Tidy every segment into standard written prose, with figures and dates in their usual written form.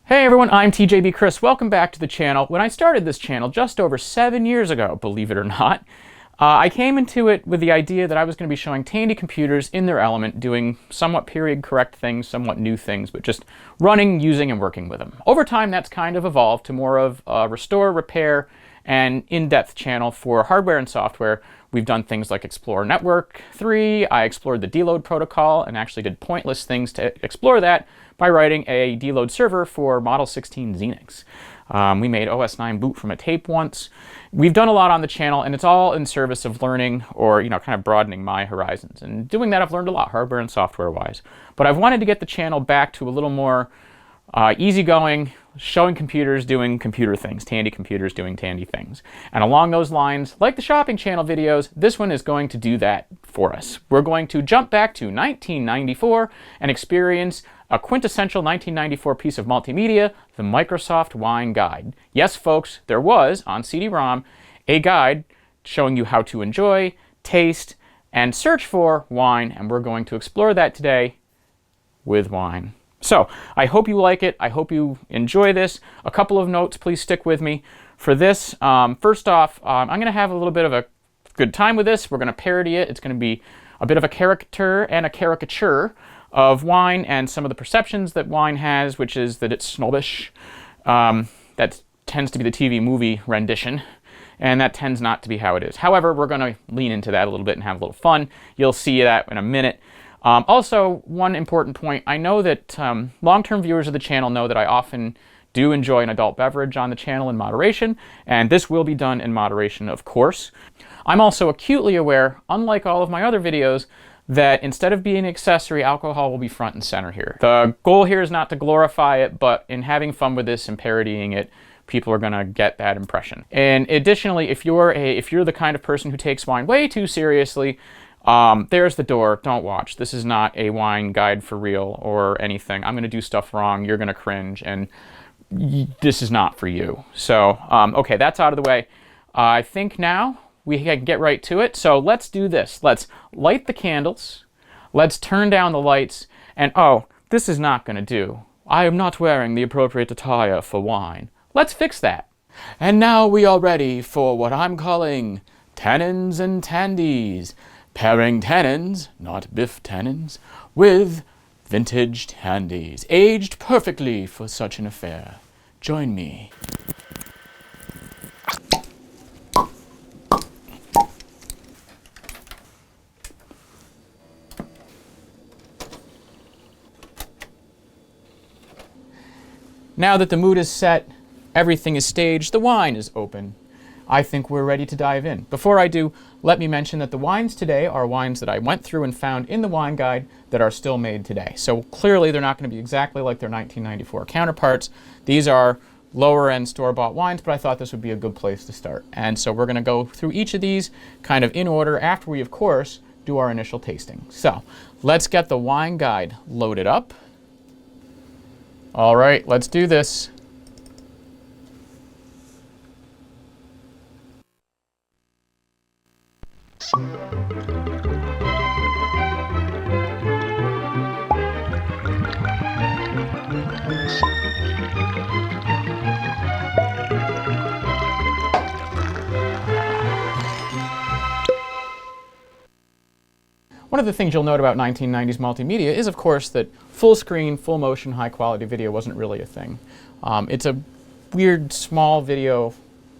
Hey everyone, I'm TJB Chris. Welcome back to the channel. When I started this channel just over 7 years ago, believe it or not, I came into it with the idea that I was going to be showing Tandy computers in their element, doing somewhat period correct things, somewhat new things, but just running, using, and working with them. Over time, that's kind of evolved to more of a restore, repair, and in-depth channel for hardware and software. We've done things like explore Network 3, I explored the deload protocol and actually did pointless things to explore that by writing a deload server for Model 16 Xenix. We made OS 9 boot from a tape once. We've done a lot on the channel, and it's all in service of learning or, kind of broadening my horizons. And doing that, I've learned a lot, hardware and software-wise. But I've wanted to get the channel back to a little more easygoing, showing computers doing computer things, Tandy computers doing Tandy things. And along those lines, like the shopping channel videos, this one is going to do that for us. We're going to jump back to 1994 and experience a quintessential 1994 piece of multimedia, the Microsoft Wine Guide. Yes, folks, there was, on CD-ROM, a guide showing you how to enjoy, taste, and search for wine, and we're going to explore that today with wine. So, I hope you like it. I hope you enjoy this. A couple of notes, please stick with me. For this, first off, I'm going to have a little bit of a good time with this. We're going to parody it. It's going to be a bit of a caricature and a caricature of wine and some of the perceptions that wine has, which is that it's snobbish. That tends to be the TV movie rendition, and that tends not to be how it is. However, we're going to lean into that a little bit and have a little fun. You'll see that in a minute. Also, one important point, I know that long-term viewers of the channel know that I often do enjoy an adult beverage on the channel in moderation, and this will be done in moderation, of course. I'm also acutely aware, unlike all of my other videos, that instead of being an accessory, alcohol will be front and center here. The goal here is not to glorify it, but in having fun with this and parodying it, people are gonna get that impression. And additionally, if you're the kind of person who takes wine way too seriously, there's the door. Don't watch. This is not a wine guide for real or anything. I'm gonna do stuff wrong. You're gonna cringe, and this is not for you. So, okay, that's out of the way. I think now we can get right to it. So let's do this. Let's light the candles. Let's turn down the lights. And oh, this is not gonna do. I am not wearing the appropriate attire for wine. Let's fix that. And now we are ready for what I'm calling tannins and Tandys. Pairing tannins, not biff tannins, with vintage Tandys, aged perfectly for such an affair. Join me. Now that the mood is set, everything is staged, the wine is open. I think we're ready to dive in. Before I do, let me mention that the wines today are wines that I went through and found in the wine guide that are still made today. So clearly they're not going to be exactly like their 1994 counterparts. These are lower end store-bought wines, but I thought this would be a good place to start. And so we're going to go through each of these kind of in order after we, of course, do our initial tasting. So let's get the wine guide loaded up. All right, let's do this. One of the things you'll note about 1990s multimedia is, of course, that full screen, full motion, high quality video wasn't really a thing. It's a weird, small video,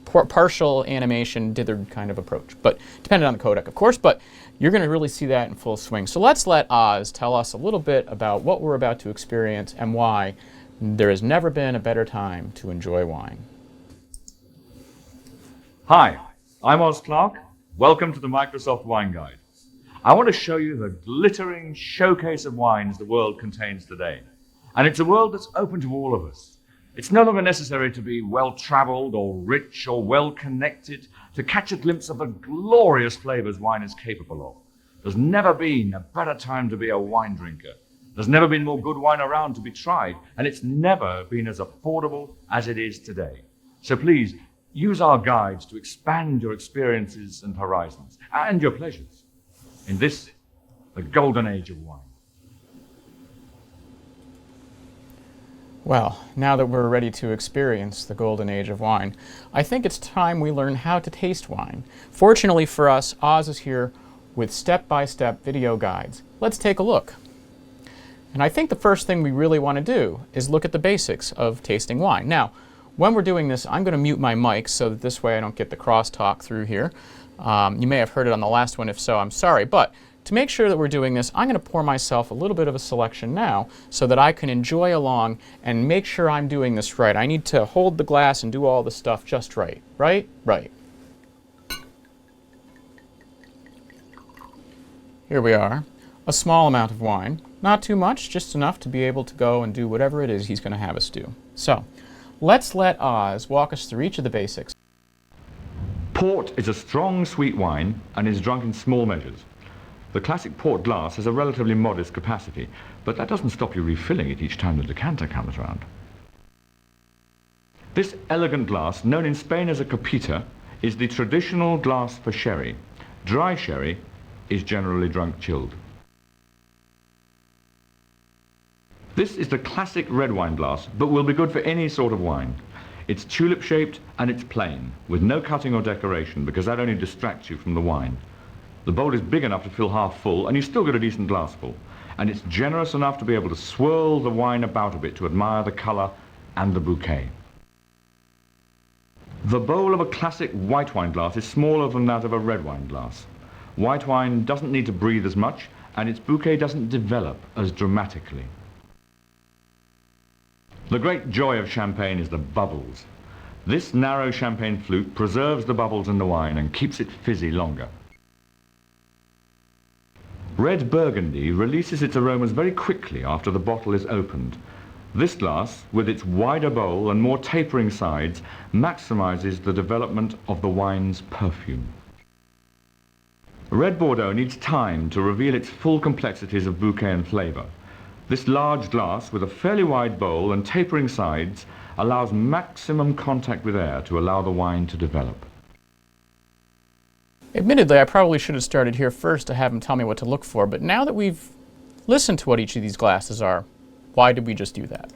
partial animation, dithered kind of approach, but dependent on the codec, of course, but you're going to really see that in full swing. So let's let Oz tell us a little bit about what we're about to experience and why there has never been a better time to enjoy wine. Hi, I'm Oz Clarke. Welcome to the Microsoft Wine Guide. I want to show you the glittering showcase of wines the world contains today. And it's a world that's open to all of us. It's no longer necessary to be well-traveled or rich or well-connected to catch a glimpse of the glorious flavors wine is capable of. There's never been a better time to be a wine drinker. There's never been more good wine around to be tried, and it's never been as affordable as it is today. So please, use our guides to expand your experiences and horizons, and your pleasures, in this, the golden age of wine. Well, now that we're ready to experience the golden age of wine, I think it's time we learn how to taste wine. Fortunately for us, Oz is here with step-by-step video guides. Let's take a look. And I think the first thing we really want to do is look at the basics of tasting wine. Now, when we're doing this, I'm going to mute my mic so that this way I don't get the crosstalk through here. You may have heard it on the last one. If so, I'm sorry. But to make sure that we're doing this, I'm going to pour myself a little bit of a selection now so that I can enjoy along and make sure I'm doing this right. I need to hold the glass and do all the stuff just right. Right? Right. Here we are. A small amount of wine. Not too much, just enough to be able to go and do whatever it is he's going to have us do. So, let's let Oz walk us through each of the basics. Port is a strong, sweet wine and is drunk in small measures. The classic port glass has a relatively modest capacity, but that doesn't stop you refilling it each time the decanter comes round. This elegant glass, known in Spain as a copita, is the traditional glass for sherry. Dry sherry is generally drunk chilled. This is the classic red wine glass, but will be good for any sort of wine. It's tulip-shaped and it's plain, with no cutting or decoration, because that only distracts you from the wine. The bowl is big enough to fill half full, and you still get a decent glassful. And it's generous enough to be able to swirl the wine about a bit to admire the colour and the bouquet. The bowl of a classic white wine glass is smaller than that of a red wine glass. White wine doesn't need to breathe as much, and its bouquet doesn't develop as dramatically. The great joy of champagne is the bubbles. This narrow champagne flute preserves the bubbles in the wine and keeps it fizzy longer. Red Burgundy releases its aromas very quickly after the bottle is opened. This glass, with its wider bowl and more tapering sides, maximizes the development of the wine's perfume. Red Bordeaux needs time to reveal its full complexities of bouquet and flavor. This large glass, with a fairly wide bowl and tapering sides, allows maximum contact with air to allow the wine to develop. Admittedly, I probably should have started here first to have him tell me what to look for, but now that we've listened to what each of these glasses are, why did we just do that?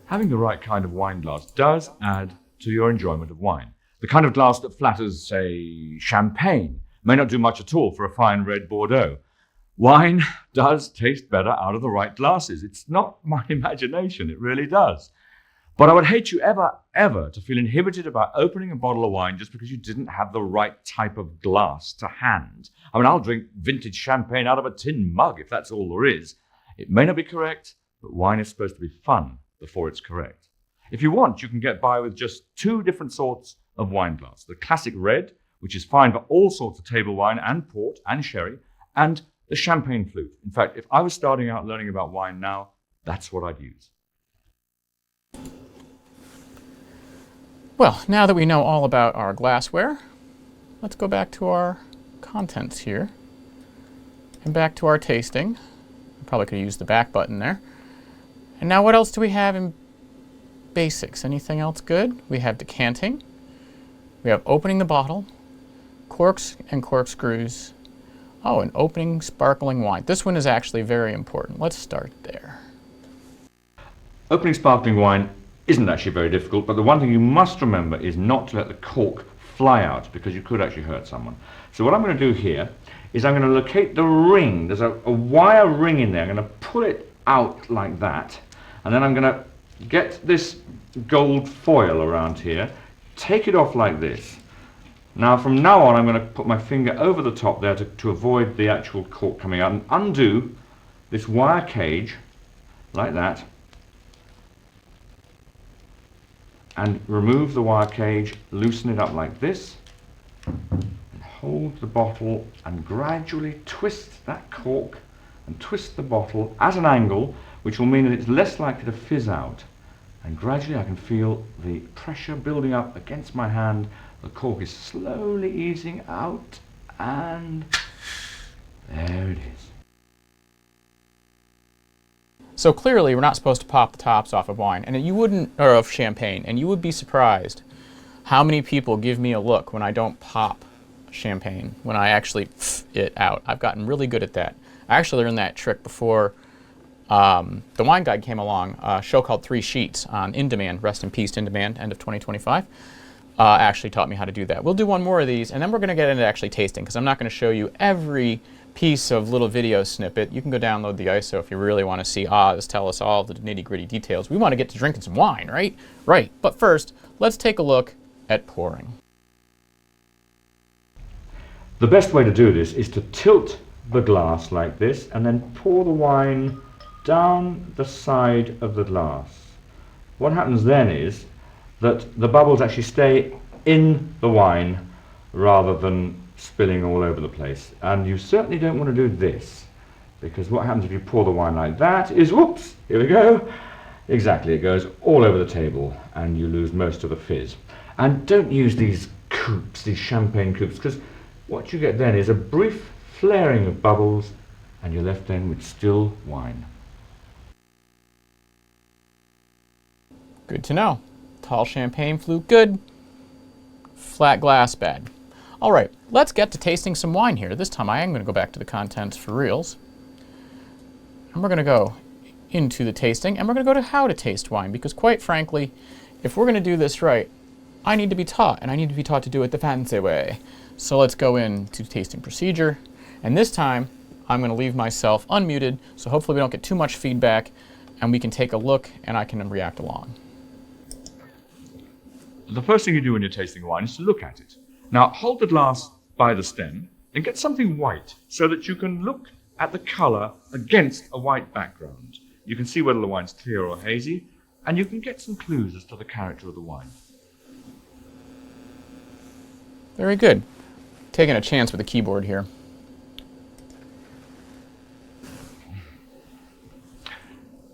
Having the right kind of wine glass does add to your enjoyment of wine. The kind of glass that flatters, say, champagne may not do much at all for a fine red Bordeaux. Wine does taste better out of the right glasses. It's not my imagination, it really does. But I would hate you ever to feel inhibited about opening a bottle of wine just because you didn't have the right type of glass to hand. I mean, I'll drink vintage champagne out of a tin mug if that's all there is. It may not be correct, but wine is supposed to be fun before it's correct. If you want, you can get by with just two different sorts of wine glass. The classic red, which is fine for all sorts of table wine and port and sherry, and the champagne flute. In fact, if I was starting out learning about wine now, that's what I'd use. Well, now that we know all about our glassware, let's go back to our contents here and back to our tasting. Probably could have used the back button there. And now what else do we have in basics? Anything else good? We have decanting. We have opening the bottle, corks and corkscrews. Oh, and opening sparkling wine. This one is actually very important. Let's start there. Opening sparkling wine isn't actually very difficult, but the one thing you must remember is not to let the cork fly out, because you could actually hurt someone. So what I'm going to do here is I'm going to locate the ring. There's a wire ring in there. I'm going to pull it out like that, and then I'm going to get this gold foil around here, take it off like this. Now from now on I'm going to put my finger over the top there to avoid the actual cork coming out, and undo this wire cage like that, and remove the wire cage, loosen it up like this, and hold the bottle and gradually twist that cork and twist the bottle at an angle which will mean that it's less likely to fizz out, and gradually I can feel the pressure building up against my hand. The cork is slowly easing out, and there it is. So clearly we're not supposed to pop the tops off of wine, and you wouldn't, or of champagne, and you would be surprised how many people give me a look when I don't pop champagne, when I actually it out. I've gotten really good at that. I actually learned that trick before the Wine Guide came along, a show called 3 Sheets on In Demand, rest in peace In Demand, end of 2025. Actually taught me how to do that. We'll do one more of these, and then we're going to get into actually tasting, because I'm not going to show you every piece of little video snippet. You can go download the ISO if you really want to see Oz tell us all the nitty-gritty details. We want to get to drinking some wine, right? Right. But first, let's take a look at pouring. The best way to do this is to tilt the glass like this and then pour the wine down the side of the glass. What happens then is that the bubbles actually stay in the wine rather than spilling all over the place. And you certainly don't want to do this, because what happens if you pour the wine like that is, whoops, here we go. Exactly, it goes all over the table and you lose most of the fizz. And don't use these coupes, these champagne coupes, because what you get then is a brief flaring of bubbles and you're left then with still wine. Good to know. Tall champagne flute, good. Flat glass, bad. All right, let's get to tasting some wine here. This time I am going to go back to the contents for reals. And we're going to go into the tasting, and we're going to go to how to taste wine, because quite frankly, if we're going to do this right, I need to be taught, and I need to be taught to do it the fancy way. So let's go into tasting procedure, and this time I'm going to leave myself unmuted, so hopefully we don't get too much feedback, and we can take a look, and I can react along. The first thing you do when you're tasting wine is to look at it. Now hold the glass by the stem and get something white so that you can look at the colour against a white background. You can see whether the wine's clear or hazy, and you can get some clues as to the character of the wine. Very good. Taking a chance with the keyboard here.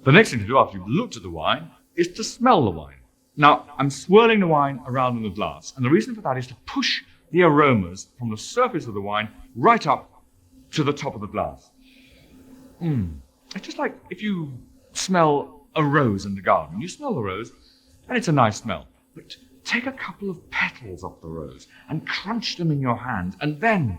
The next thing to do after you've looked at the wine is to smell the wine. Now, I'm swirling the wine around in the glass, and the reason for that is to push the aromas from the surface of the wine right up to the top of the glass. It's just like if you smell a rose in the garden. You smell the rose, and it's a nice smell. But take a couple of petals off the rose and crunch them in your hand, and then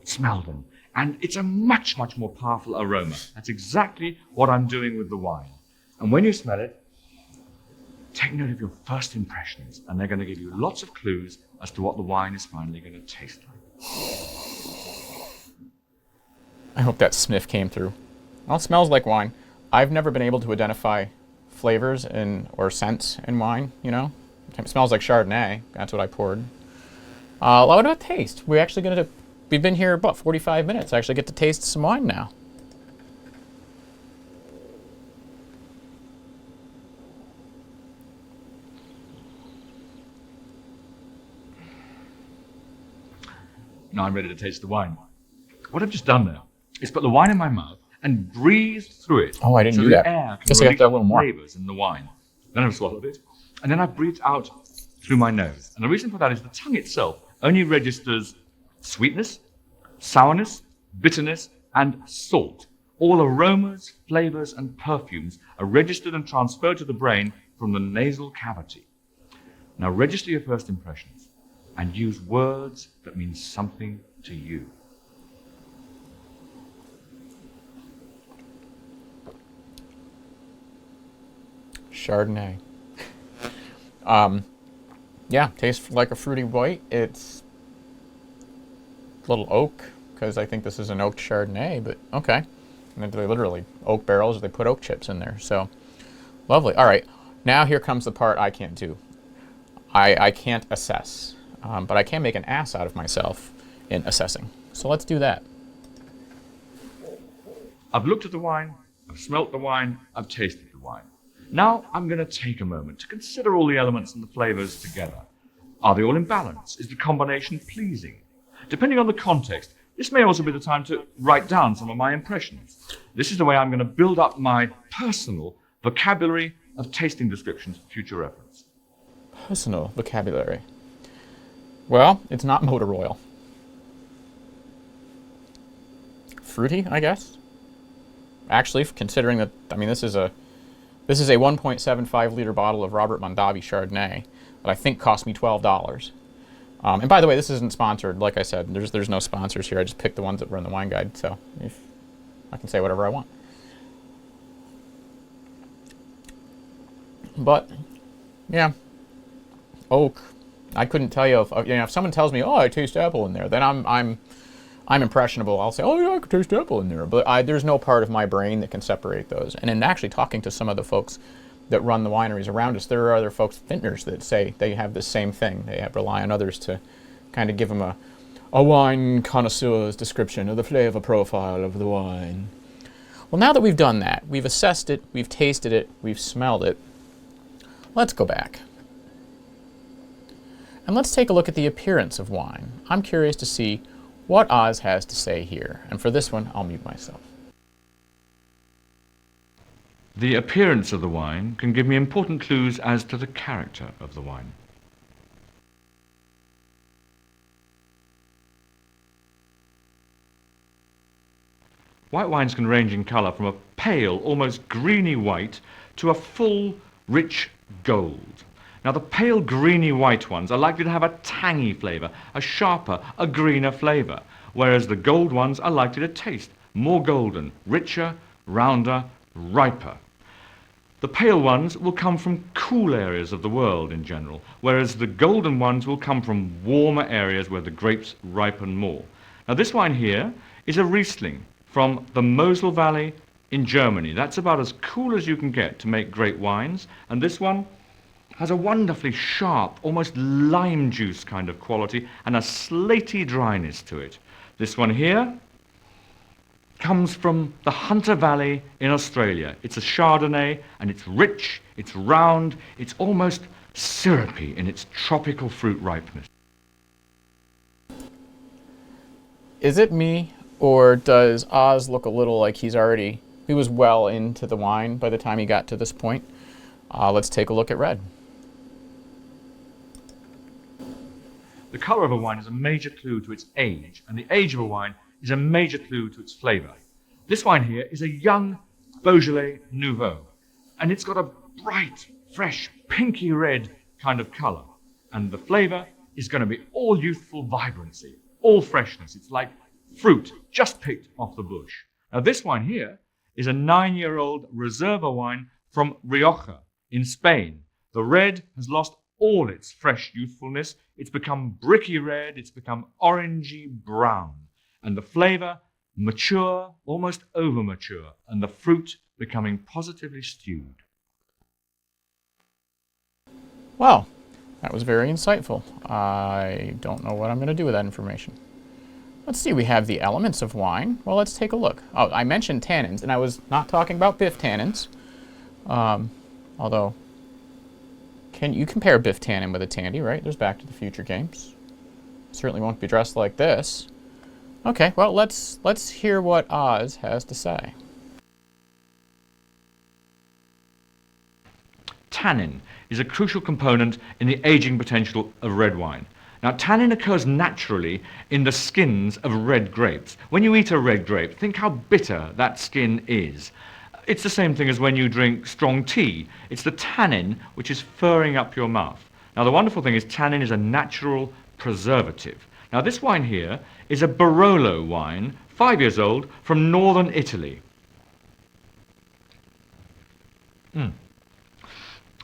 smell them. And it's a much, much more powerful aroma. That's exactly what I'm doing with the wine. And when you smell it, take note of your first impressions, and they're going to give you lots of clues as to what the wine is finally going to taste like. I hope that sniff came through. Well, it smells like wine. I've never been able to identify flavors or scents in wine, you know? It smells like Chardonnay. That's what I poured. What about taste? We've been here about 45 minutes. I actually get to taste some wine now. Now I'm ready to taste the wine. What I've just done now is put the wine in my mouth and breathe through it. Oh, I didn't so do the that. air can Guess I have release to have a little more. flavors in the wine. Then I've swallowed it, and then I've breathed out through my nose. And the reason for that is the tongue itself only registers sweetness, sourness, bitterness, and salt. All aromas, flavors, and perfumes are registered and transferred to the brain from the nasal cavity. Now register your first impressions and use words that mean something to you. Chardonnay. Yeah, tastes like a fruity white. It's a little oak, because I think this is an oaked Chardonnay, but okay. And they literally oak barrels, they put oak chips in there, so lovely. All right, now here comes the part I can't do. I can't assess, but I can make an ass out of myself in assessing. So let's do that. I've looked at the wine, I've smelt the wine, I've tasted the wine. Now I'm going to take a moment to consider all the elements and the flavors together. Are they all in balance? Is the combination pleasing? Depending on the context, this may also be the time to write down some of my impressions. This is the way I'm going to build up my personal vocabulary of tasting descriptions for future reference. Personal vocabulary. Well, it's not motor oil. Fruity, I guess. Actually, considering that, I mean, this is a 1.75 liter bottle of Robert Mondavi Chardonnay that I think cost me $12. And by the way, this isn't sponsored. Like I said, there's no sponsors here. I just picked the ones that were in the wine guide, so I can say whatever I want. But yeah, oak. I couldn't tell you if someone tells me, oh, I taste apple in there, then I'm impressionable. I'll say, oh yeah, I could taste apple in there, but there's no part of my brain that can separate those. And in actually talking to some of the folks that run the wineries around us, there are other folks, vintners, that say they have the same thing. They rely on others to kind of give them a wine connoisseur's description of the flavor profile of the wine. Well, now that we've done that, we've assessed it, we've tasted it, we've smelled it, let's go back. And let's take a look at the appearance of wine. I'm curious to see what Oz has to say here. And for this one, I'll mute myself. The appearance of the wine can give me important clues as to the character of the wine. White wines can range in colour from a pale, almost greeny white to a full, rich gold. Now the pale, greeny white ones are likely to have a tangy flavour, a sharper, a greener flavour, whereas the gold ones are likely to taste more golden, richer, rounder, riper. The pale ones will come from cool areas of the world in general, whereas the golden ones will come from warmer areas where the grapes ripen more. Now this wine here is a Riesling from the Mosel Valley in Germany. That's about as cool as you can get to make great wines, and this one has a wonderfully sharp, almost lime juice kind of quality and a slaty dryness to it. This one here comes from the Hunter Valley in Australia. It's a Chardonnay, and it's rich, it's round, it's almost syrupy in its tropical fruit ripeness. Is it me, or does Oz look a little like he was well into the wine by the time he got to this point? Let's take a look at red. The colour of a wine is a major clue to its age, and the age of a wine is a major clue to its flavour. This wine here is a young Beaujolais Nouveau, and it's got a bright, fresh, pinky red kind of colour, and the flavour is going to be all youthful vibrancy, all freshness. It's like fruit just picked off the bush. Now this wine here is a 9-year-old Reserva wine from Rioja in Spain. The red has lost all its fresh youthfulness. It's become bricky red, it's become orangey brown, and the flavour mature, almost over mature, and the fruit becoming positively stewed. Well, that was very insightful. I don't know what I'm going to do with that information. Let's see, we have the elements of wine. Well, let's take a look. Oh, I mentioned tannins, and I was not talking about Biff tannins. Although, can you compare Biff tannin with a Tandy, right? There's Back to the Future games. Certainly won't be dressed like this. Okay, well, let's hear what Oz has to say. Tannin is a crucial component in the aging potential of red wine. Now, tannin occurs naturally in the skins of red grapes. When you eat a red grape, think how bitter that skin is. It's the same thing as when you drink strong tea. It's the tannin which is furring up your mouth. Now, the wonderful thing is tannin is a natural preservative. Now, this wine here is a Barolo wine, 5 years old, from northern Italy.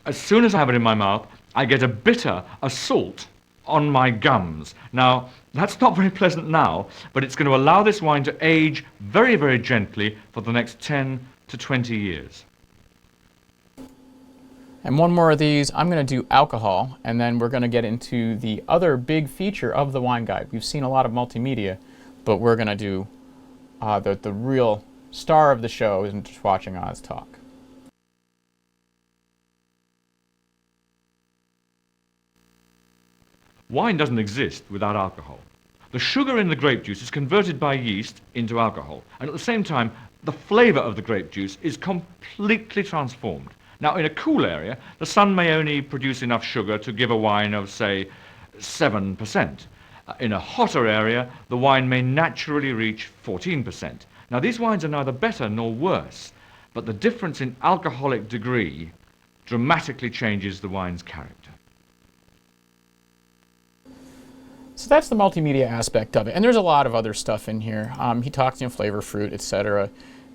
As soon as I have it in my mouth, I get a bitter, a salt on my gums. Now, that's not very pleasant now, but it's going to allow this wine to age very, very gently for the next 10 to 20 years. And one more of these, I'm going to do alcohol, and then we're going to get into the other big feature of the wine guide. We've seen a lot of multimedia, but we're going to do the real star of the show isn't just watching Oz talk. Wine doesn't exist without alcohol. The sugar in the grape juice is converted by yeast into alcohol, and at the same time, the flavour of the grape juice is completely transformed. Now, in a cool area, the sun may only produce enough sugar to give a wine of, say, 7%. In a hotter area, the wine may naturally reach 14%. Now, these wines are neither better nor worse, but the difference in alcoholic degree dramatically changes the wine's character. So that's the multimedia aspect of it, and there's a lot of other stuff in here. He talks, flavor, fruit, etc.,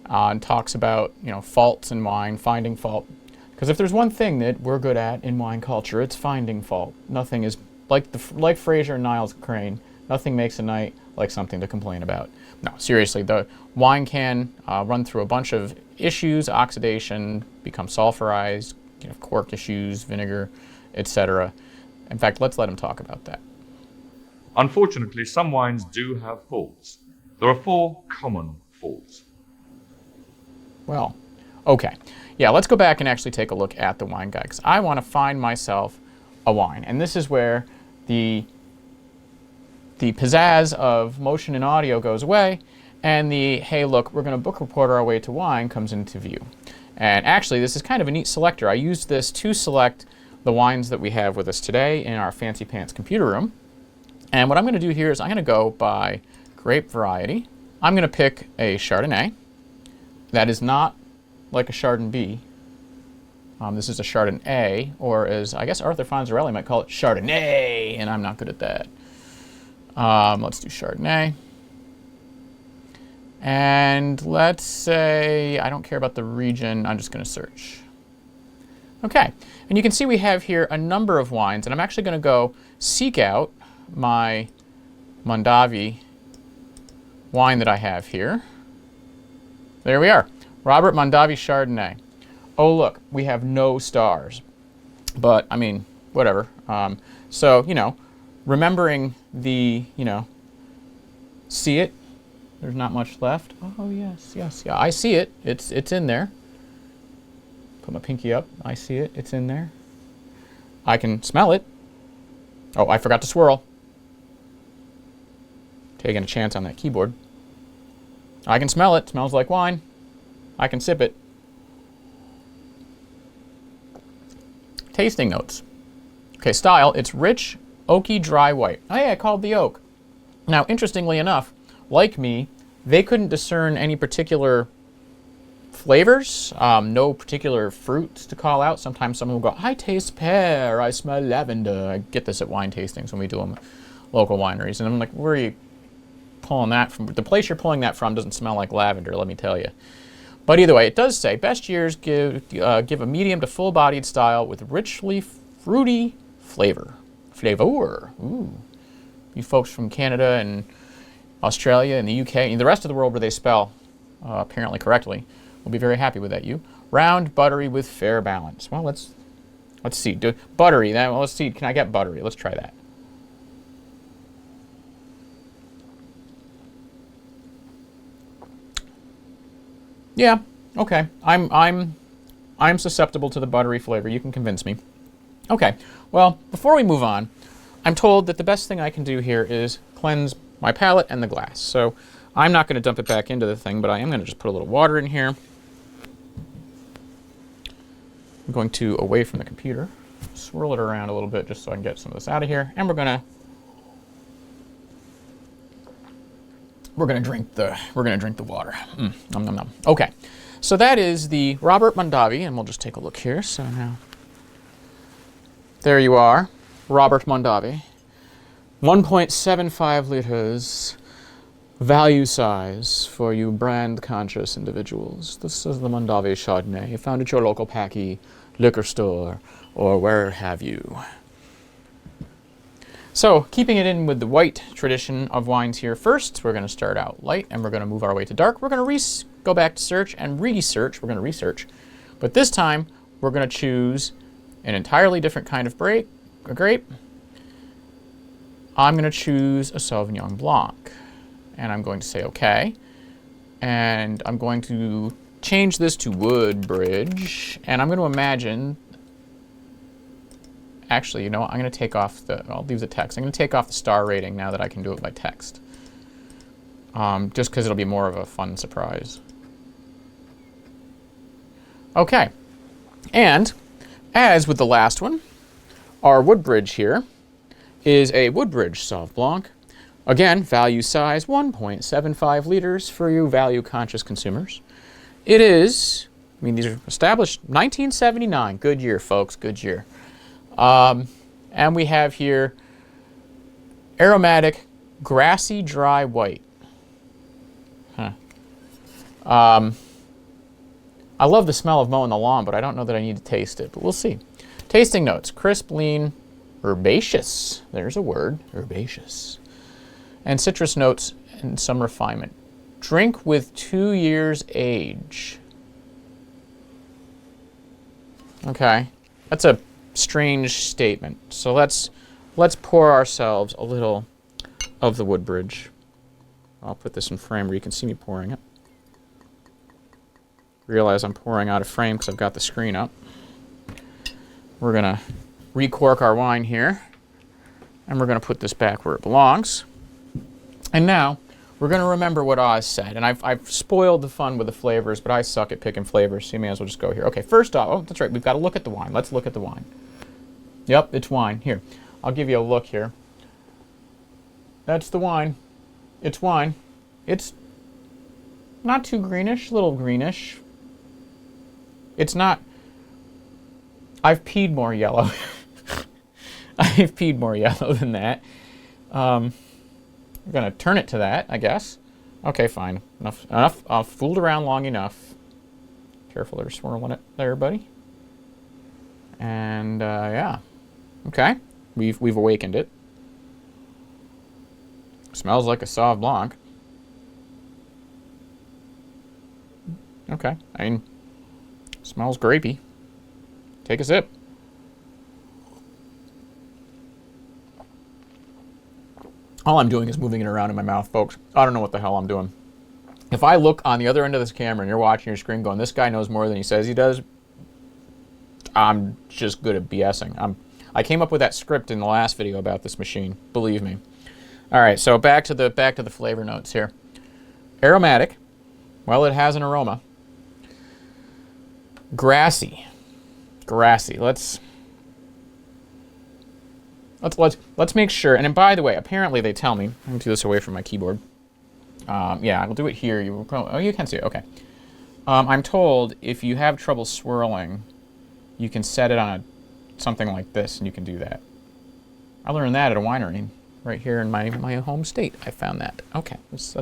and talks about, faults in wine, finding fault, Because if there's one thing that we're good at in wine culture, it's finding fault. Nothing is, like Fraser and Niles Crane, nothing makes a night like something to complain about. No, seriously, the wine can run through a bunch of issues, oxidation, become sulfurized, cork issues, vinegar, etc. In fact, let's let him talk about that. Unfortunately, some wines do have faults. There are 4 common faults. Well, okay. Yeah, let's go back and actually take a look at the wine guide, because I want to find myself a wine. And this is where the pizzazz of motion and audio goes away, and the, hey, look, we're going to book report our way to wine comes into view. And actually, this is kind of a neat selector. I used this to select the wines that we have with us today in our fancy pants computer room. And what I'm going to do here is I'm going to go by grape variety. I'm going to pick a Chardonnay. That is not like a Chardonnay. This is a Chardonnay, or as I guess Arthur Fonzarelli might call it, Chardonnay, and I'm not good at that. Let's do Chardonnay. And let's say, I don't care about the region, I'm just going to search. Okay, and you can see we have here a number of wines, and I'm actually going to go seek out my Mondavi wine that I have here. There we are, Robert Mondavi Chardonnay. Oh look, we have no stars, but I mean, whatever. So, remembering the, see it, there's not much left. Oh yes, yes, yeah, I see it, it's in there. Put my pinky up, I see it, it's in there. I can smell it. Oh, I forgot to swirl. Taking a chance on that keyboard. I can smell it, smells like wine. I can sip it. Tasting notes. Okay, style, it's rich, oaky, dry white. Oh yeah, I called the oak. Now, interestingly enough, like me, they couldn't discern any particular flavors, no particular fruits to call out. Sometimes someone will go, I taste pear, I smell lavender. I get this at wine tastings when we do them at local wineries. And I'm like, where are you pulling that from? The place you're pulling that from doesn't smell like lavender, let me tell you. But either way, it does say, best years give a medium to full-bodied style with richly fruity flavor. Flavor. Ooh. You folks from Canada and Australia and the UK and the rest of the world where they spell apparently correctly will be very happy with that. You round, buttery with fair balance. Well, let's see. Buttery. Then well, let's see. Can I get buttery? Let's try that. Yeah. Okay. I'm susceptible to the buttery flavor. You can convince me. Okay. Well, before we move on, I'm told that the best thing I can do here is cleanse my palate and the glass. So I'm not going to dump it back into the thing, but I am going to just put a little water in here. I'm going to, away from the computer, swirl it around a little bit just so I can get some of this out of here. And we're going to drink the water. Nom, nom, nom. Okay. So that is the Robert Mondavi, and we'll just take a look here. So now, there you are, Robert Mondavi. 1.75 liters value size for you brand-conscious individuals. This is the Mondavi Chardonnay, found at your local Packy liquor store or where have you. So, keeping it in with the white tradition of wines here first, we're going to start out light and we're going to move our way to dark. We're going to go back to search and research. We're going to research. But this time, we're going to choose an entirely different kind of grape. I'm going to choose a Sauvignon Blanc. And I'm going to say OK. And I'm going to change this to Woodbridge. And I'm going to imagine... Actually, you know what? I'm going to take off the... I'll leave the text. I'm going to take off the star rating now that I can do it by text. Just because it'll be more of a fun surprise. OK. And, as with the last one, our Woodbridge here is a Woodbridge Sauv Blanc. Again, value size 1.75 liters for you value-conscious consumers. It is, I mean, these are established 1979. Good year, folks. Good year. And we have here aromatic, grassy, dry white. I love the smell of mowing the lawn, but I don't know that I need to taste it, but we'll see. Tasting notes: crisp, lean, herbaceous. There's a word, herbaceous. And citrus notes and some refinement. Drink with 2 years age. Okay, that's a strange statement. So let's pour ourselves a little of the Woodbridge. I'll put this in frame where you can see me pouring it. Realize I'm pouring out of frame because I've got the screen up. We're going to recork our wine here, and we're going to put this back where it belongs. And now we're going to remember what Oz said. And I've spoiled the fun with the flavors, but I suck at picking flavors, so you may as well just go here. Okay, first off, oh, that's right, we've got to look at the wine. Let's look at the wine. Yep, it's wine. Here, I'll give you a look here. That's the wine. It's wine. It's not too greenish, a little greenish. It's not... I've peed more yellow. I've peed more yellow than that. We're going to turn it to that, I guess. Okay, fine. Enough. I've fooled around long enough. Careful, they're swirling it there, buddy. And, yeah. Okay. We've awakened it. Smells like a Sauv Blanc. Okay. I mean, smells grapey. Take a sip. All I'm doing is moving it around in my mouth, folks. I don't know what the hell I'm doing. If I look on the other end of this camera and you're watching your screen going, this guy knows more than he says he does, I'm just good at BSing. I came up with that script in the last video about this machine, believe me. All right, so back to the flavor notes here. Aromatic. Well, it has an aroma. Grassy. Grassy. Let's make sure. And then, by the way, apparently they tell me. I'm going to do this away from my keyboard. Yeah, I'll do it here. Oh, you can see it. Okay. I'm told if you have trouble swirling, you can set it on something like this, and you can do that. I learned that at a winery right here in my home state. I found that. Okay, let's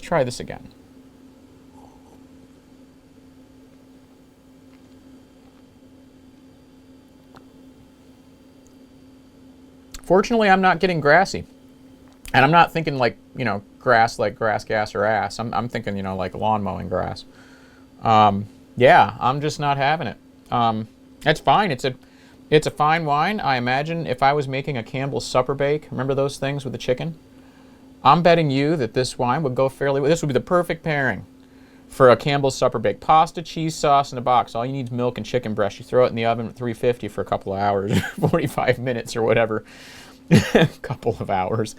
try this again. Fortunately, I'm not getting grassy. And I'm not thinking like, you know, grass like grass, gas, or ass. I'm thinking, you know, like lawn mowing grass. Yeah, I'm just not having it. It's fine. It's a fine wine. I imagine if I was making a Campbell's supper bake, remember those things with the chicken? I'm betting you that this wine would go fairly well. This would be the perfect pairing for a Campbell's supper bake. Pasta, cheese sauce in a box. All you need is milk and chicken breast. You throw it in the oven at 350 for a couple of hours, 45 minutes or whatever. A couple of hours.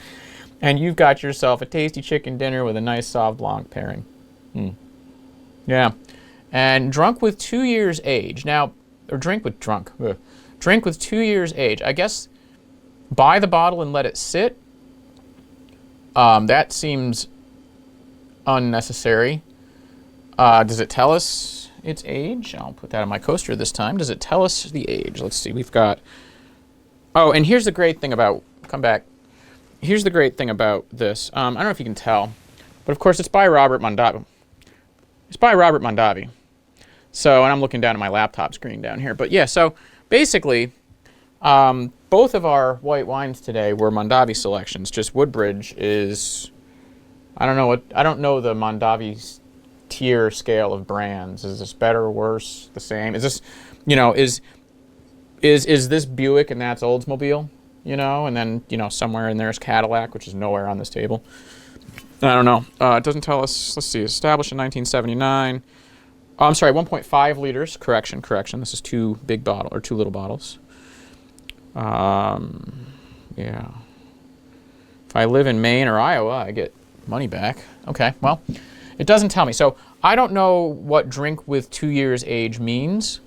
And you've got yourself a tasty chicken dinner with a nice Sauv Blanc pairing. Yeah. And drunk with 2 years age. Now, or drink with 2 years age. I guess buy the bottle and let it sit. That seems unnecessary. Does it tell us its age? I'll put that on my coaster this time. Does it tell us the age? Let's see. We've got... Oh, and here's the great thing about... Come back. Here's the great thing about this. I don't know if you can tell, but of course it's by Robert Mondavi. It's by Robert Mondavi. So, and I'm looking down at my laptop screen down here. But yeah, so basically, both of our white wines today were Mondavi selections. Just Woodbridge is... I don't know the Mondavi tier scale of brands. Is this better, worse, the same? Is this, you know, is this Buick and that's Oldsmobile? You know, and then, you know, somewhere in there is Cadillac, which is nowhere on this table. I don't know. It doesn't tell us. Let's see. Established in 1979. Oh, I'm sorry, 1.5 liters. Correction. This is 2 big bottle or 2 little bottles. Yeah. If I live in Maine or Iowa, I get money back. Okay, well, it doesn't tell me. So I don't know what drink with 2 years age means.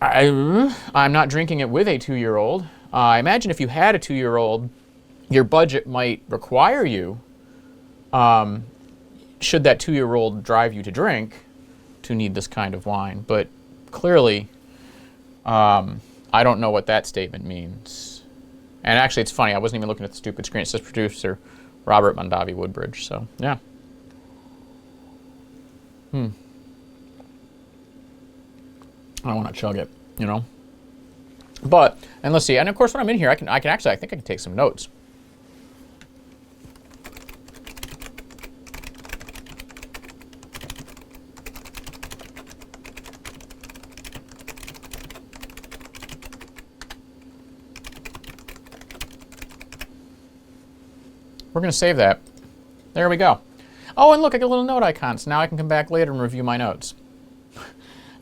I'm not drinking it with a 2-year-old. I imagine if you had a 2-year-old, your budget might require you, should that 2-year-old drive you to drink, to need this kind of wine. But clearly, I don't know what that statement means. And actually, it's funny. I wasn't even looking at the stupid screen. It says producer Robert Mondavi Woodbridge. So, yeah. I don't want to chug it, you know. But, and let's see, and of course when I'm in here, I think I can take some notes. We're going to save that. There we go. Oh, and look, I get a little note icon, so now I can come back later and review my notes.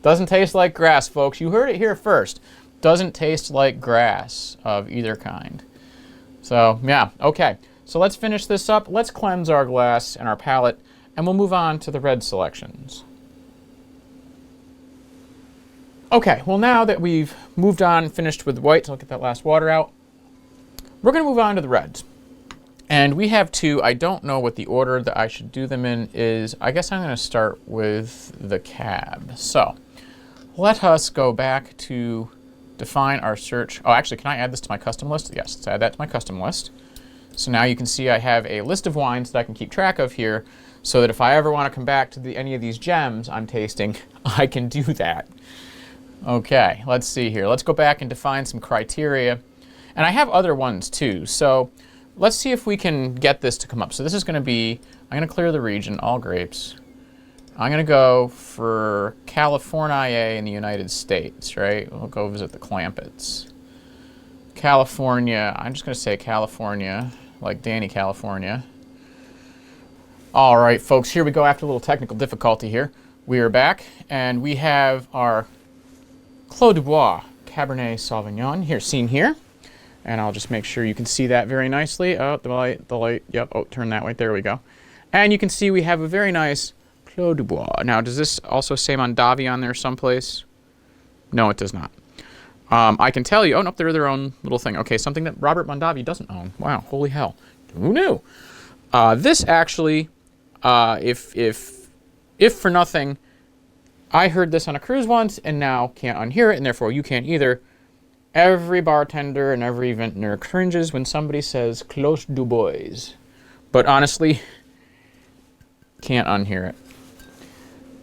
Doesn't taste like grass, folks. You heard it here first. Doesn't taste like grass of either kind. So, yeah, okay. So let's finish this up. Let's cleanse our glass and our palate, and we'll move on to the red selections. Okay, well now that we've moved on and finished with the whites, I'll get that last water out. We're going to move on to the reds. And we have two. I don't know what the order that I should do them in is. I guess I'm going to start with the Cab. So let us go back to define our search. Oh, actually, can I add this to my custom list? Yes, let's add that to my custom list. So now you can see I have a list of wines that I can keep track of here so that if I ever want to come back to any of these gems I'm tasting, I can do that. Okay, let's see here. Let's go back and define some criteria. And I have other ones too. So let's see if we can get this to come up. So this is going to be, I'm going to clear the region, all grapes. I'm going to go for California in the United States, right? We'll go visit the Clampets. California, I'm just going to say California, like Danny California. All right, folks, here we go after a little technical difficulty here. We are back, and we have our Clos du Bois Cabernet Sauvignon here, seen here. And I'll just make sure you can see that very nicely. Oh, the light, yep, oh, turn that way, there we go. And you can see we have a very nice Clos du Bois. Now, does this also say Mondavi on there someplace? No, it does not. I can tell you, oh, no, they're their own little thing. Okay, something that Robert Mondavi doesn't own. Wow, holy hell. Who knew? This actually, if for nothing, I heard this on a cruise once and now can't unhear it, and therefore you can't either. Every bartender and every vintner cringes when somebody says Clos du Bois. But honestly, can't unhear it.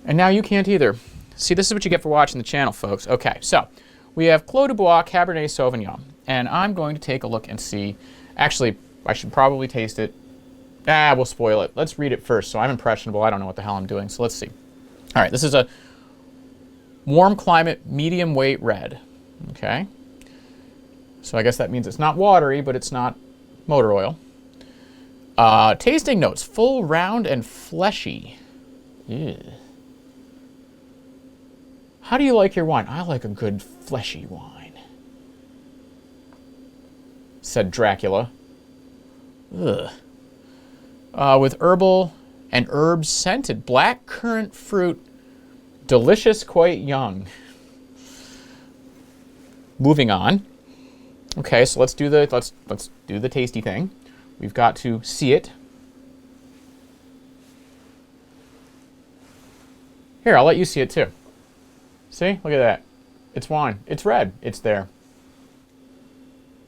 And now you can't either. See, this is what you get for watching the channel, folks. Okay, so we have Clos du Bois Cabernet Sauvignon. And I'm going to take a look and see. Actually, I should probably taste it. We'll spoil it. Let's read it first. So I'm impressionable. I don't know what the hell I'm doing. So let's see. All right, this is a warm climate, medium weight red. Okay. So I guess that means it's not watery, but it's not motor oil. Tasting notes, full, round, and fleshy. Ew. How do you like your wine? I like a good fleshy wine, said Dracula. Ugh. With herbal and herbs scented, black currant fruit, delicious, quite young. Moving on. Okay, so let's do the tasty thing. We've got to see it. Here, I'll let you see it too. See? Look at that. It's wine. It's red. It's there.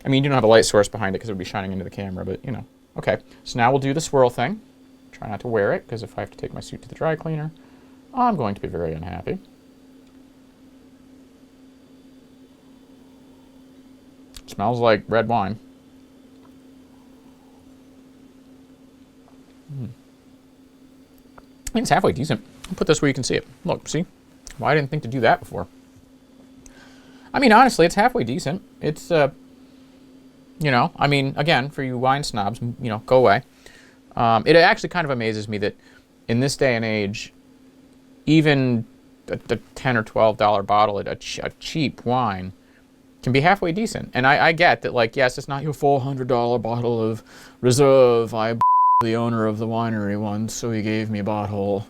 I mean, you don't have a light source behind it because it would be shining into the camera, but you know. Okay, so now we'll do the swirl thing. Try not to wear it, because if I have to take my suit to the dry cleaner, I'm going to be very unhappy. Smells like red wine. I think it's halfway decent. I'll put this where you can see it. Look, see? Why I didn't think to do that before. I mean, honestly, it's halfway decent. It's, you know, I mean, again, for you wine snobs, you know, go away. It actually kind of amazes me that in this day and age, even the $10 or $12 bottle at a cheap wine can be halfway decent. And I get that, like, yes, it's not your full $100 bottle of Reserve. I the owner of the winery once, so he gave me a bottle,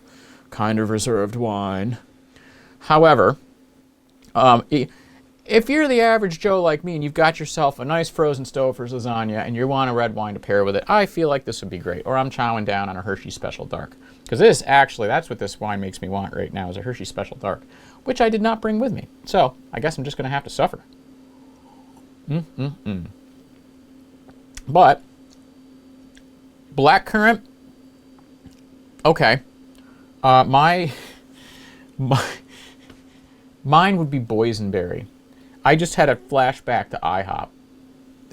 kind of reserved wine. However, if you're the average Joe like me and you've got yourself a nice frozen Stouffer's lasagna and you want a red wine to pair with it, I feel like this would be great. Or I'm chowing down on a Hershey Special Dark. Because this, actually, that's what this wine makes me want right now, is a Hershey Special Dark, which I did not bring with me. So I guess I'm just going to have to suffer. But blackcurrant, okay. My Mine would be boysenberry. I just had a flashback to IHOP.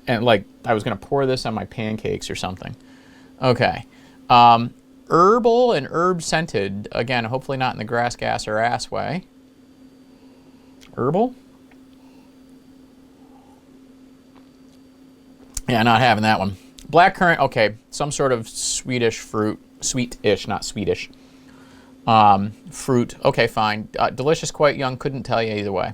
And like, I was going to pour this on my pancakes or something. Okay. Herbal and herb scented. Again, hopefully not in the grass, gas, or ass way. Herbal? Yeah, not having that one. Blackcurrant, okay. Some sort of Swedish fruit. Sweet-ish, not Swedish. Fruit, okay, fine. Delicious, quite young, couldn't tell you either way.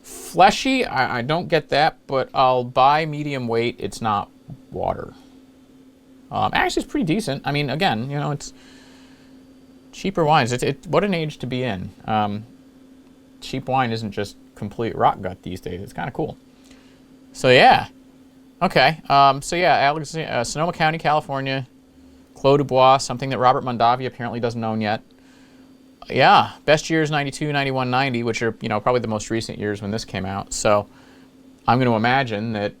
Fleshy, I don't get that, but I'll buy medium weight. It's not water. Actually, it's pretty decent. I mean, again, you know, it's cheaper wines. What an age to be in. Cheap wine isn't just complete rock gut these days. It's kind of cool. So, yeah. Okay. So, yeah, Sonoma County, California. Clos du Bois, something that Robert Mondavi apparently doesn't own yet. Yeah, best years 92, 91, 90, which are, you know, probably the most recent years when this came out. So I'm going to imagine that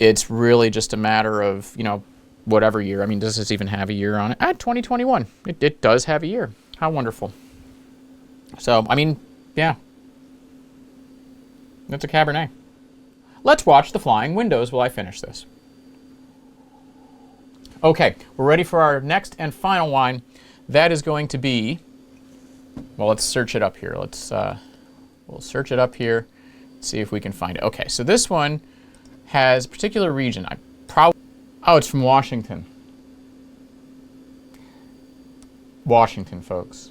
it's really just a matter of, you know, whatever year. I mean, does this even have a year on it? 2021. It does have a year. How wonderful. So, I mean, yeah. That's a Cabernet. Let's watch the flying windows while I finish this. Okay, we're ready for our next and final wine. That is going to be, well, let's search it up here. We'll search it up here, see if we can find it. Okay, so this one has a particular region. Oh, it's from Washington. Washington, folks.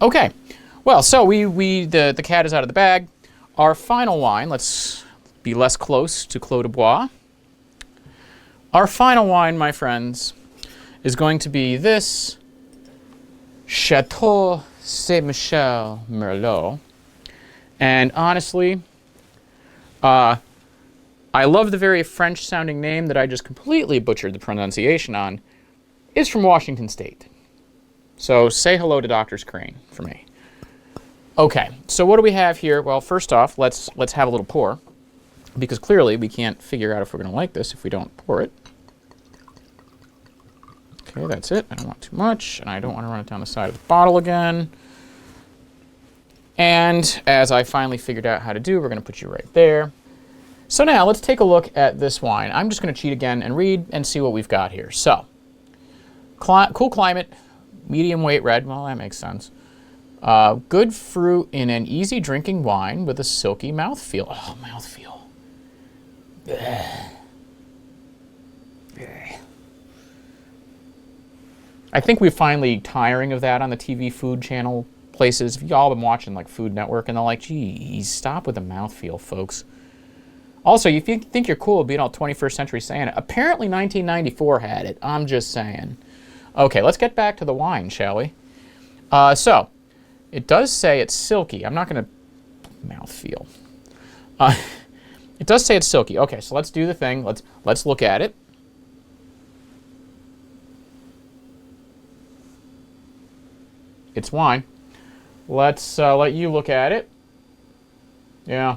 Okay, well, so the cat is out of the bag. Our final wine, let's be less close to Clos du Bois. Our final wine, my friends, is going to be this Chateau Saint-Michel Merlot. And honestly, I love the very French-sounding name that I just completely butchered the pronunciation on. It's from Washington State. So say hello to Dr. Crane for me. Okay, so what do we have here? Well, first off, let's have a little pour, because clearly we can't figure out if we're going to like this if we don't pour it. Okay, that's it. I don't want too much, and I don't want to run it down the side of the bottle again. And as I finally figured out how to do, we're going to put you right there. So now let's take a look at this wine. I'm just going to cheat again and read and see what we've got here. So, cool climate, medium weight red. Well, that makes sense. Good fruit in an easy drinking wine with a silky mouthfeel. Oh, mouthfeel. Blech. Blech. I think we're finally tiring of that on the TV food channel places. Y'all been watching like Food Network and they're like, geez, stop with the mouthfeel, folks. Also, if you think you're cool being all 21st century saying it, apparently 1994 had it. I'm just saying. Okay, let's get back to the wine, shall we? So, it does say it's silky. I'm not going to mouthfeel. It does say it's silky. Okay, so let's do the thing. Let's look at it. It's wine. Let's let you look at it. Yeah.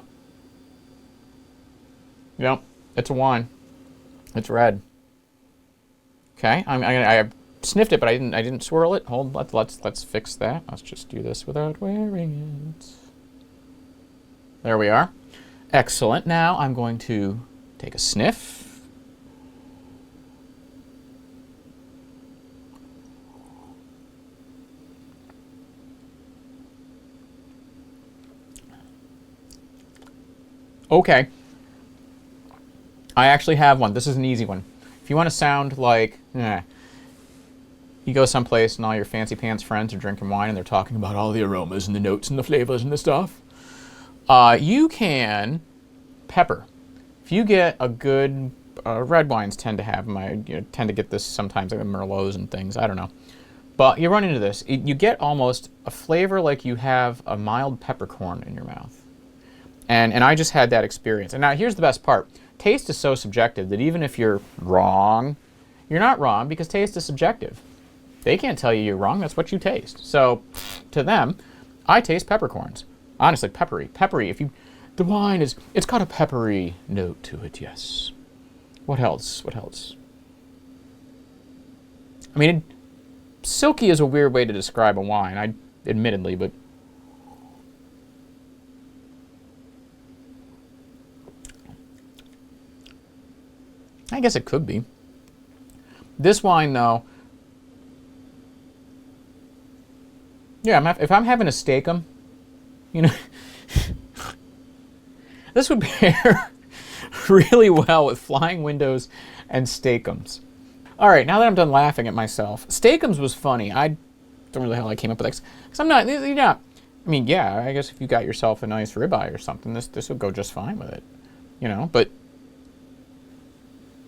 Yep, it's a wine. It's red. Okay, I sniffed it, but I didn't swirl it. Hold, let's fix that. Let's just do this without wearing it. There we are. Excellent. Now I'm going to take a sniff. Okay. I actually have one. This is an easy one. If you want to sound like, you go someplace and all your fancy pants friends are drinking wine and they're talking about all the aromas and the notes and the flavors and the stuff, you can pepper. If you get a good, red wines tend to have them. I tend to get this sometimes, like the Merlots and things. I don't know. But you run into this. You get almost a flavor like you have a mild peppercorn in your mouth. And I just had that experience. And now here's the best part. Taste is so subjective that even if you're wrong, you're not wrong because taste is subjective. They can't tell you you're wrong. That's what you taste. So to them, I taste peppercorns. Honestly, peppery. Peppery. The wine it's got a peppery note to it, yes. What else? What else? I mean, silky is a weird way to describe a wine. admittedly, but I guess it could be. This wine, though, yeah, if I'm having a steak-'em, you know, this would pair really well with Flying Windows and steak-'ems. All right, now that I'm done laughing at myself, steak-'ems was funny. I don't know the hell I came up with that, because I'm not, you're not, I mean, yeah, I guess if you got yourself a nice ribeye or something, this would go just fine with it, you know, but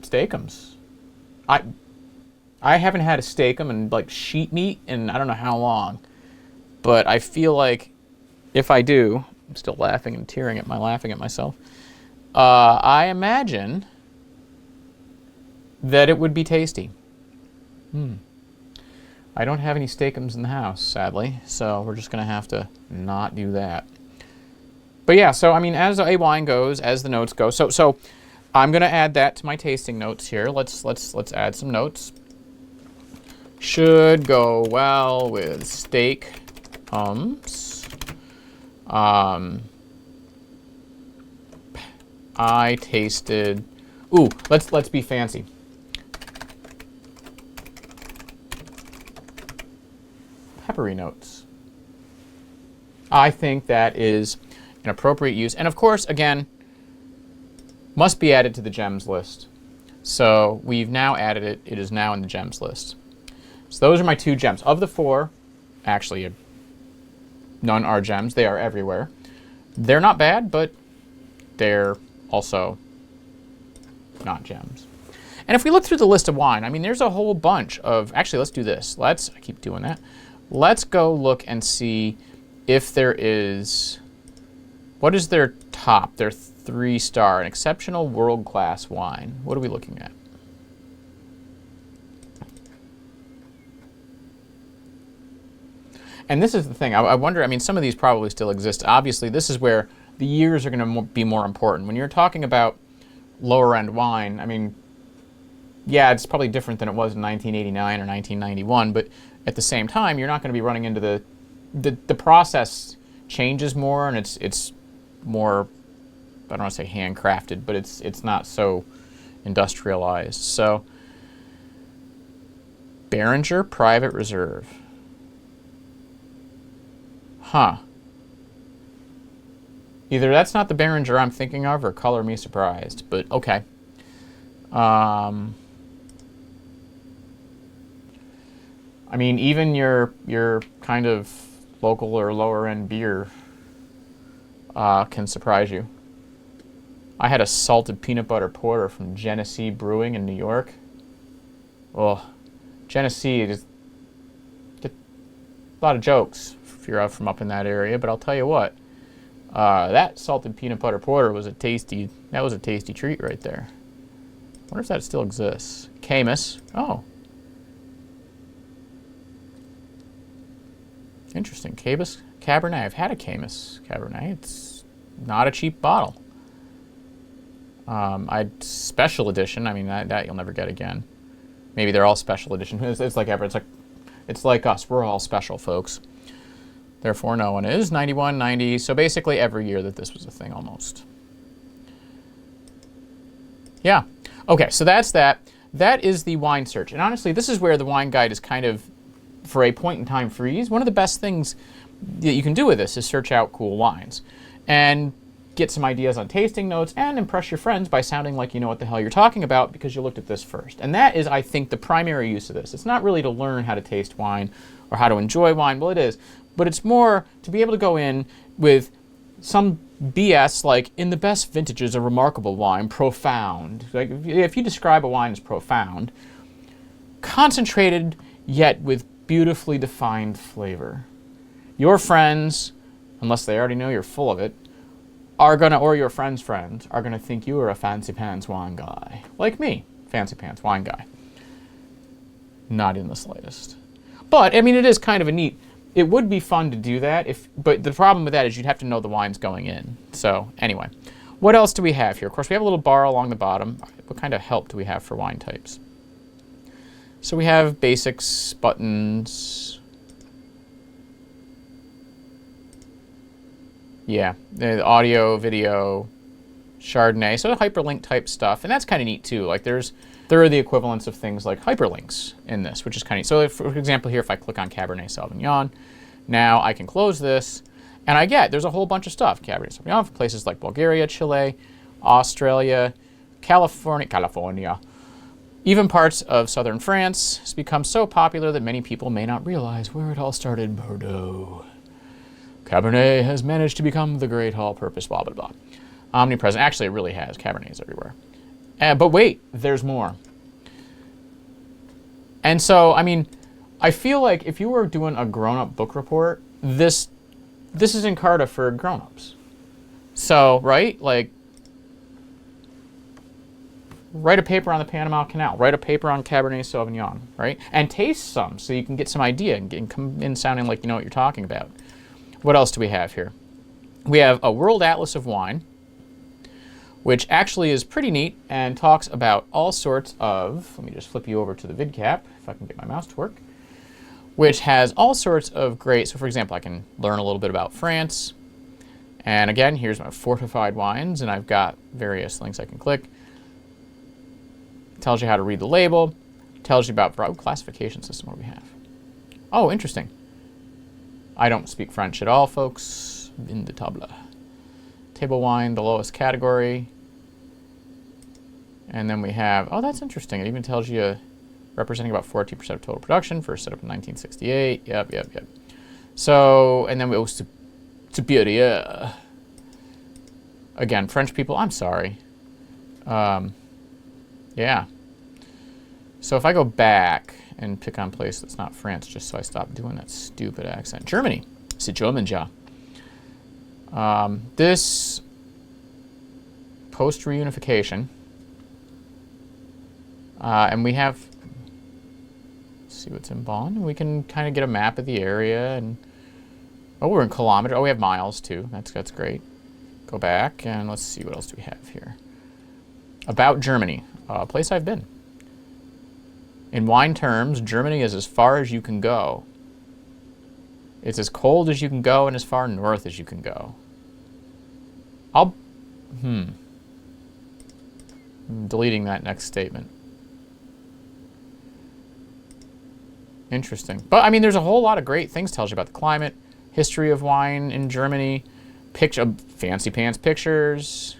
steak-'ems. I haven't had a steak-'em and like sheet meat in I don't know how long, but I feel like if I do, I'm still laughing and tearing at laughing at myself. I imagine that it would be tasty. I don't have any steak-'ems in the house, sadly, so we're just gonna have to not do that. But yeah, so I mean, as a wine goes, as the notes go, so I'm gonna add that to my tasting notes here. Let's add some notes. Should go well with steak-'ems. I tasted. Ooh, let's be fancy. Peppery notes. I think that is an appropriate use, and of course, again, must be added to the gems list. So we've now added it. It is now in the gems list. So those are my 2 gems. Of the 4, actually, none are gems. They are everywhere. They're not bad, but they're also not gems. And if we look through the list of wine, I mean, there's a whole bunch of... Actually, let's do this. I keep doing that. Let's go look and see if there is... What is their top, their 3-star, an exceptional world-class wine? What are we looking at? And this is the thing. I wonder, I mean, some of these probably still exist. Obviously, this is where the years are going to be more important. When you're talking about lower-end wine, I mean, yeah, it's probably different than it was in 1989 or 1991, but at the same time, you're not going to be running into the process changes more, and it's more, I don't want to say handcrafted, but it's not so industrialized. So, Beringer Private Reserve. Huh. Either that's not the Beringer I'm thinking of, or color me surprised, but okay. I mean, even your kind of local or lower end beer can surprise you. I had a salted peanut butter porter from Genesee Brewing in New York. Oh, Genesee is a lot of jokes if you're from up in that area, but I'll tell you what, that salted peanut butter porter was a tasty treat right there. I wonder if that still exists. Camus. Oh. Interesting. Cabernet. I've had a Camus Cabernet. It's not a cheap bottle. Special edition. I mean, that you'll never get again. Maybe they're all special edition. It's like ever. It's like us. We're all special, folks. Therefore, no one is. 91, 90. So basically, every year that this was a thing, almost. Yeah. Okay. So that's that. That is the wine search. And honestly, this is where the wine guide is kind of, for a point in time freeze, one of the best things that you can do with this is search out cool wines and get some ideas on tasting notes and impress your friends by sounding like you know what the hell you're talking about because you looked at this first. And that is, I think, the primary use of this. It's not really to learn how to taste wine or how to enjoy wine. Well, it is. But it's more to be able to go in with some BS like, in the best vintages, a remarkable wine, profound. Like, if you describe a wine as profound, concentrated yet with beautifully defined flavor. Your friends, unless they already know you're full of it, are gonna, or your friends' friends, are gonna think you are a fancy pants wine guy. Like me, fancy pants wine guy. Not in the slightest. But, I mean, it is kind of a neat, it would be fun to do that, but the problem with that is you'd have to know the wines going in. So, anyway. What else do we have here? Of course, we have a little bar along the bottom. What kind of help do we have for wine types? So we have basics, buttons. Yeah, the audio, video, Chardonnay, so hyperlink type stuff, and that's kind of neat too. Like there are the equivalents of things like hyperlinks in this, which is kind of neat. So if, for example here, if I click on Cabernet Sauvignon, now I can close this, and there's a whole bunch of stuff. Cabernet Sauvignon for places like Bulgaria, Chile, Australia, California, even parts of southern France. Has become so popular that many people may not realize where it all started. Bordeaux. Cabernet has managed to become the great all-purpose blah, blah, blah. Omnipresent. Actually, it really has. Cabernet's everywhere. But wait, there's more. And so, I mean, I feel like if you were doing a grown-up book report, this is Encarta for grown-ups. So, right? Like, write a paper on the Panama Canal. Write a paper on Cabernet Sauvignon, right? And taste some so you can get some idea and come in sounding like you know what you're talking about. What else do we have here? We have a World Atlas of Wine, which actually is pretty neat and talks about all sorts of, let me just flip you over to the vid cap, if I can get my mouse to work, which has all sorts of great, so for example, I can learn a little bit about France. And again, here's my fortified wines, and I've got various links I can click. Tells you how to read the label, tells you about classification system, what do we have? Oh, interesting. I don't speak French at all, folks. In the table. Table wine, the lowest category. And then we have, oh, that's interesting. It even tells you representing about 14% of total production, first set up in 1968. Yep. So, and then we go to Superior. Again, French people, I'm sorry. Yeah. So if I go back and pick on a place that's not France, just so I stop doing that stupid accent. Germany. C'est German, ja. This post-reunification, and we have, let's see what's in Bonn. We can kind of get a map of the area, and oh, we're in kilometers. Oh, we have miles too. That's great. Go back and let's see what else do we have here. About Germany, a place I've been. In wine terms, Germany is as far as you can go. It's as cold as you can go and as far north as you can go. I'm deleting that next statement. Interesting. But I mean, there's a whole lot of great things. Tells you about the climate, history of wine in Germany, fancy pants pictures.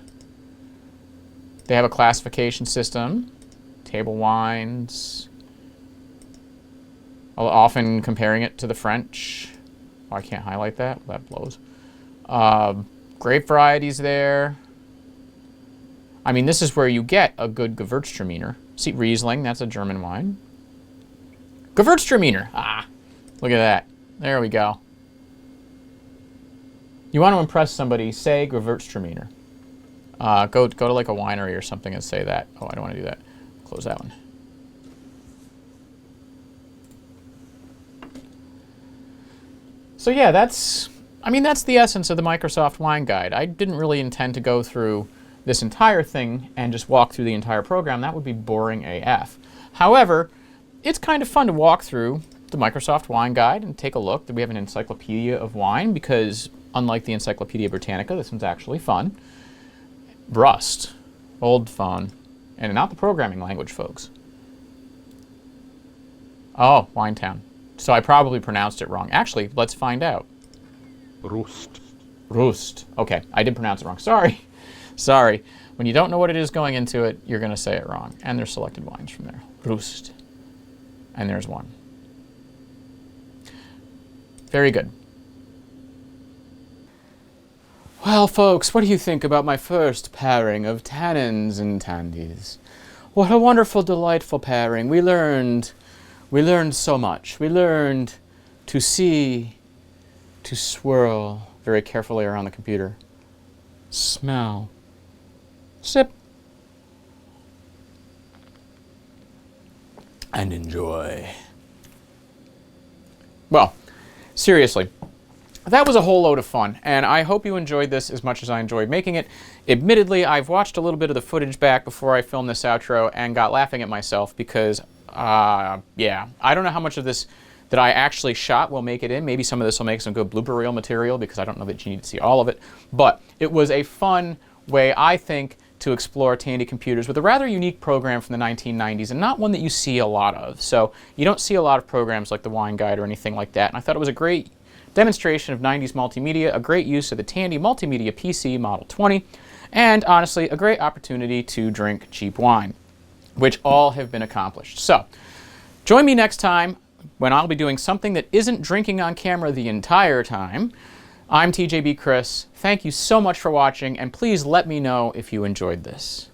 They have a classification system, table wines, often comparing it to the French. Oh, I can't highlight that. That blows. Grape varieties there. I mean, this is where you get a good Gewürztraminer. See, Riesling, that's a German wine. Gewürztraminer. Ah, look at that. There we go. You want to impress somebody, say Gewürztraminer. Go to like a winery or something and say that. Oh, I don't want to do that. Close that one. So yeah, that's the essence of the Microsoft Wine Guide. I didn't really intend to go through this entire thing and just walk through the entire program. That would be boring AF. However, it's kind of fun to walk through the Microsoft Wine Guide and take a look. We have an encyclopedia of wine because, unlike the Encyclopedia Britannica, this one's actually fun. Rust, old phone, and not the programming language, folks. Oh, Winetown. So I probably pronounced it wrong. Actually, let's find out. Rust. Okay, I did pronounce it wrong. Sorry. When you don't know what it is going into it, you're going to say it wrong. And there's selected wines from there. Rust. And there's one. Very good. Well, folks, what do you think about my first pairing of tannins and tandys? What a wonderful, delightful pairing. We learned so much. We learned to see, to swirl very carefully around the computer, smell, sip, and enjoy. Well, seriously, that was a whole load of fun, and I hope you enjoyed this as much as I enjoyed making it. Admittedly, I've watched a little bit of the footage back before I filmed this outro and got laughing at myself because, yeah, I don't know how much of this that I actually shot will make it in. Maybe some of this will make some good blooper reel material because I don't know that you need to see all of it. But it was a fun way, I think, to explore Tandy computers with a rather unique program from the 1990s and not one that you see a lot of. So you don't see a lot of programs like the Wine Guide or anything like that. And I thought it was a great demonstration of 90s multimedia, a great use of the Tandy Multimedia PC Model 20, and honestly, a great opportunity to drink cheap wine, which all have been accomplished. So join me next time when I'll be doing something that isn't drinking on camera the entire time. I'm TJB Chris. Thank you so much for watching, and please let me know if you enjoyed this.